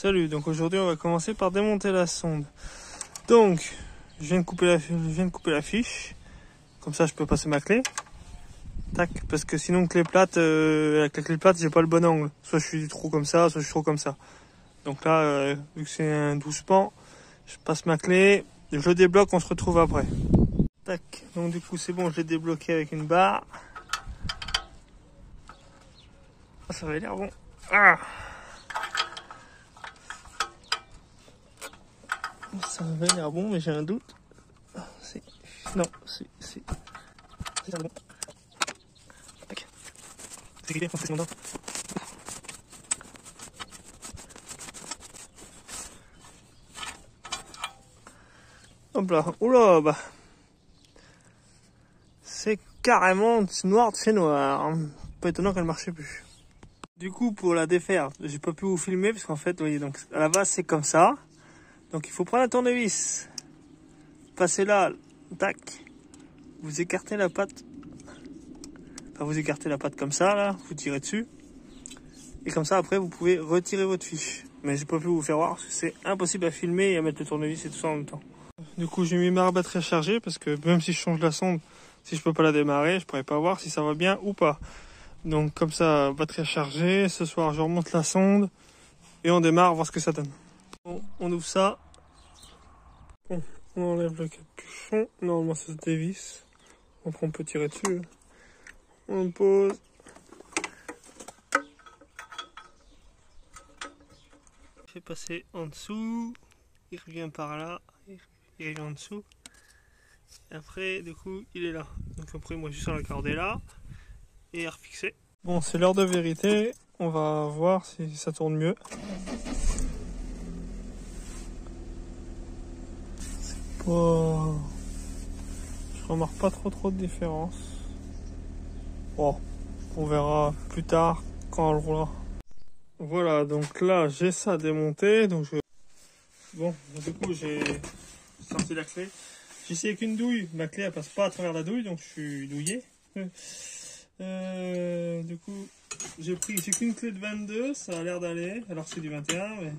Salut, donc aujourd'hui on va commencer par démonter la sonde. Donc, je viens de couper la fiche, comme ça je peux passer ma clé. Tac, parce que sinon clé plate, avec la clé plate j'ai pas le bon angle. Soit je suis trop comme ça, soit je suis trop comme ça. Donc là, vu que c'est un 12 pans, je passe ma clé, je le débloque, on se retrouve après. Tac, donc du coup c'est bon, je l'ai débloqué avec une barre. Ah, ça avait l'air bon. Ah, ça avait l'air bon, mais j'ai un doute. Non, c'est ça bon. Tac. C'est grillé, on fait mon dent. Hop là, oula, bah. C'est carrément noir de chez noir. Pas étonnant qu'elle marchait plus. Du coup, pour la défaire, j'ai pas pu vous filmer parce qu'en fait, vous voyez, donc à la base c'est comme ça. Donc il faut prendre un tournevis, passer là, tac, vous écartez la patte. Enfin, vous écartez la patte comme ça, là, vous tirez dessus. Et comme ça, après, vous pouvez retirer votre fiche. Mais j'ai pas pu vous faire voir parce que c'est impossible à filmer et à mettre le tournevis et tout ça en même temps. Du coup, j'ai mis ma batterie à charger parce que même si je change la sonde, si je peux pas la démarrer, je pourrais pas voir si ça va bien ou pas. Donc comme ça, batterie à charger. Ce soir, je remonte la sonde et on démarre, voir ce que ça donne. Bon, on ouvre ça. Bon, on enlève le capuchon. Normalement, ça se dévisse. Après, on peut tirer dessus. On pose. Je vais passer en dessous. Il revient par là. Il revient en dessous. Et après, du coup, il est là. Donc après, moi, je suis sur la corde là. Et refixer. Bon, c'est l'heure de vérité. On va voir si ça tourne mieux. C'est pas... Je remarque pas trop de différence. Bon, on verra plus tard quand elle roulera. Voilà, donc là, j'ai ça démonté. Donc bon, du coup, j'ai sorti la clé. J'ai essayé avec une douille. Ma clé, elle passe pas à travers la douille, donc je suis douillé. Du coup, j'ai qu'une clé de 22, ça a l'air d'aller, alors que c'est du 21, mais...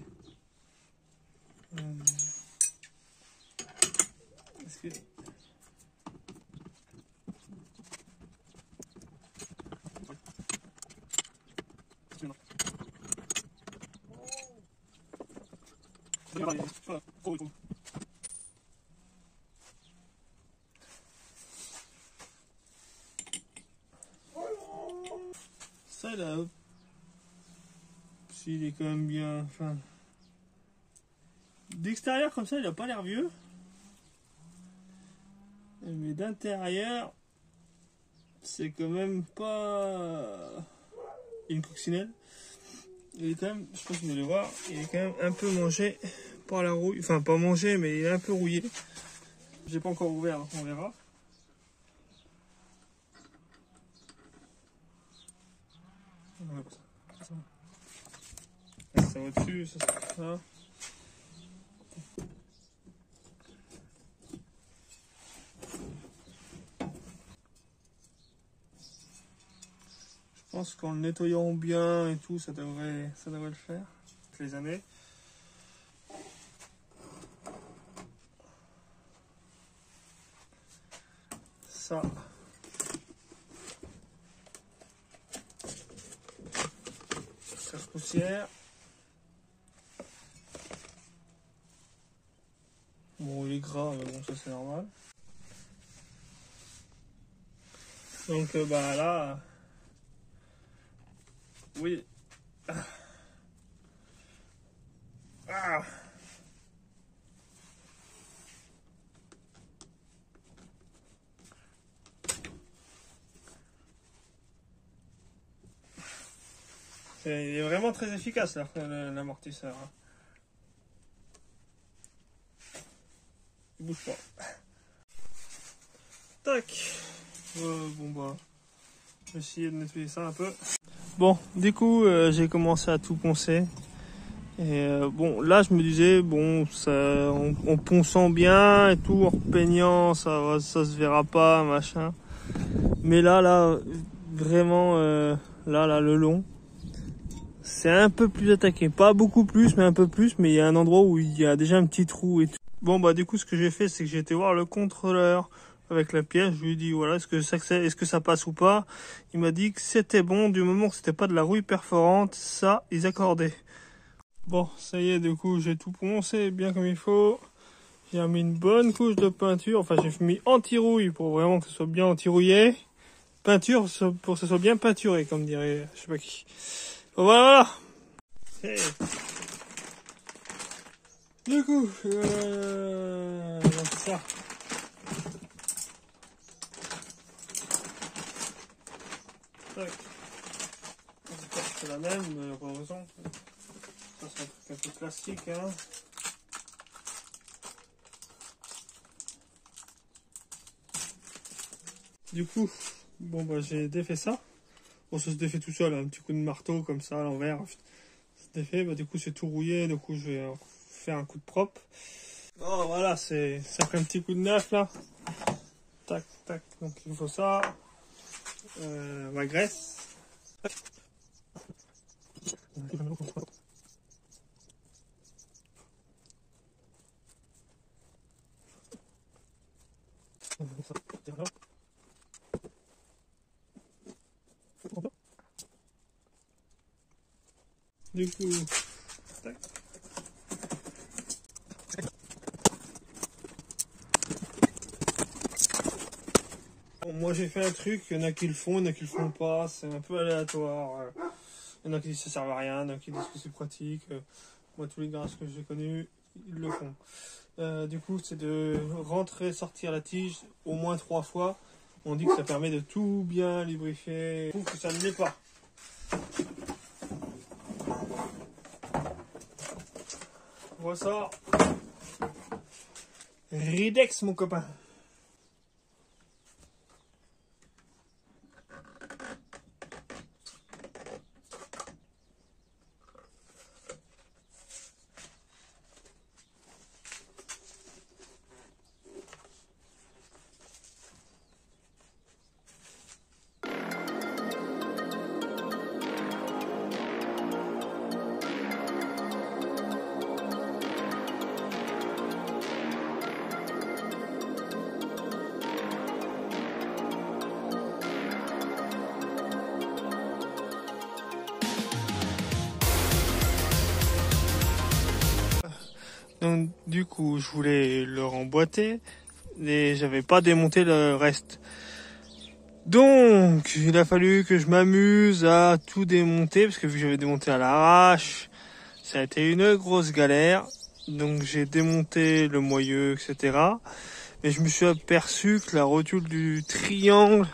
Est-ce que... Ça là, s'il est quand même bien, enfin, d'extérieur comme ça, il a pas l'air vieux, mais d'intérieur, c'est quand même pas une coccinelle. Il est quand même, je sais pas si vous allez voir, il est quand même un peu mangé par la rouille, enfin pas mangé, mais il est un peu rouillé. J'ai pas encore ouvert, on verra. Ça va au-dessus, ça. Je pense qu'en le nettoyant bien et tout, ça devrait le faire. Toutes les années. Ça. Poussière. Bon, il est gras, mais bon, ça c'est normal. Donc, bah là, oui. Ah. Il est vraiment très efficace là, l'amortisseur. Il bouge pas. Tac. Bon bah, je vais essayer de nettoyer ça un peu. Bon, du coup, j'ai commencé à tout poncer. Et bon, là je me disais, bon, ça, en ponçant bien et tout, en repeignant, ça se verra pas, machin. Mais là, vraiment, là, le long. c'est un peu plus attaqué. Pas beaucoup plus, mais un peu plus. Mais il y a un endroit où il y a déjà un petit trou et tout. Bon, bah, du coup, ce que j'ai fait, c'est que j'ai été voir le contrôleur avec la pièce. Je lui ai dit, voilà, est-ce que ça passe ou pas? Il m'a dit que c'était bon, du moment que c'était pas de la rouille perforante. Ça, ils accordaient. Bon, ça y est, du coup, j'ai tout poncé bien comme il faut. J'ai mis une bonne couche de peinture. Enfin, j'ai mis anti-rouille pour vraiment que ce soit bien anti-rouillé. Peinture pour que ce soit bien peinturé, comme dirait je sais pas qui. Bon, voilà. Hey. Du coup, donc ça. Tac. C'est la même, mais pas de raison. Ça, c'est un truc un peu classique, hein. Du coup, bon bah j'ai défait ça. Bon, ça se défait tout seul, un petit coup de marteau comme ça à l'envers. Ça se défait, bah du coup c'est tout rouillé, du coup je vais faire un coup de propre. Oh voilà, ça fait un petit coup de neuf là. Tac, tac, donc il faut ça. Ma graisse. Du coup, tac. Bon, moi j'ai fait un truc, il y en a qui le font, il y en a qui le font pas, c'est un peu aléatoire. Il y en a qui disent que ça sert à rien, il y en a qui disent que c'est pratique. Moi tous les gars que j'ai connus, ils le font. Du coup c'est de rentrer, sortir la tige au moins 3 fois. On dit que ça permet de tout bien lubrifier. Je trouve que ça ne l'est pas. Voilà ça. Ridex mon copain. Donc du coup je voulais le remboîter et j'avais pas démonté le reste. Donc il a fallu que je m'amuse à tout démonter parce que vu que j'avais démonté à l'arrache, ça a été une grosse galère. Donc j'ai démonté le moyeu, etc. Mais je me suis aperçu que la rotule du triangle,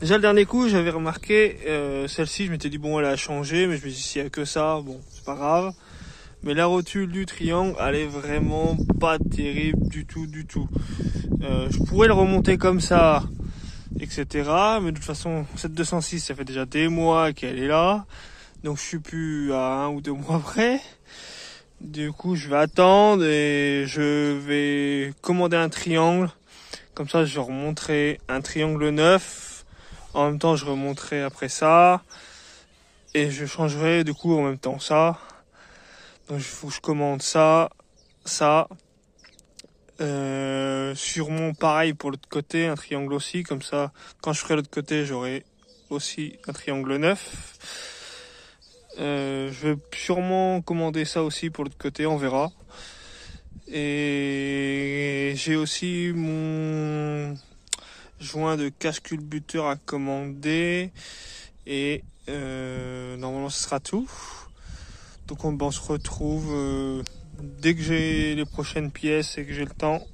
déjà le dernier coup j'avais remarqué celle-ci, je m'étais dit bon elle a changé, mais je me suis dit s'il y a que ça, bon c'est pas grave. Mais la rotule du triangle, elle est vraiment pas terrible du tout. Je pourrais le remonter comme ça, etc. Mais de toute façon, cette 206, ça fait déjà des mois qu'elle est là. Donc je suis plus à 1 ou 2 mois près. Du coup, je vais attendre et je vais commander un triangle. Comme ça, je remonterai un triangle neuf. En même temps, je remonterai après ça. Et je changerai du coup en même temps ça. Donc il faut que je commande ça. Sûrement pareil pour l'autre côté, un triangle aussi. Comme ça, quand je ferai l'autre côté, j'aurai aussi un triangle neuf. Je vais sûrement commander ça aussi pour l'autre côté, on verra. Et j'ai aussi mon joint de cache-culbuteur à commander. Et normalement ce sera tout. Donc on se retrouve dès que j'ai les prochaines pièces et que j'ai le temps.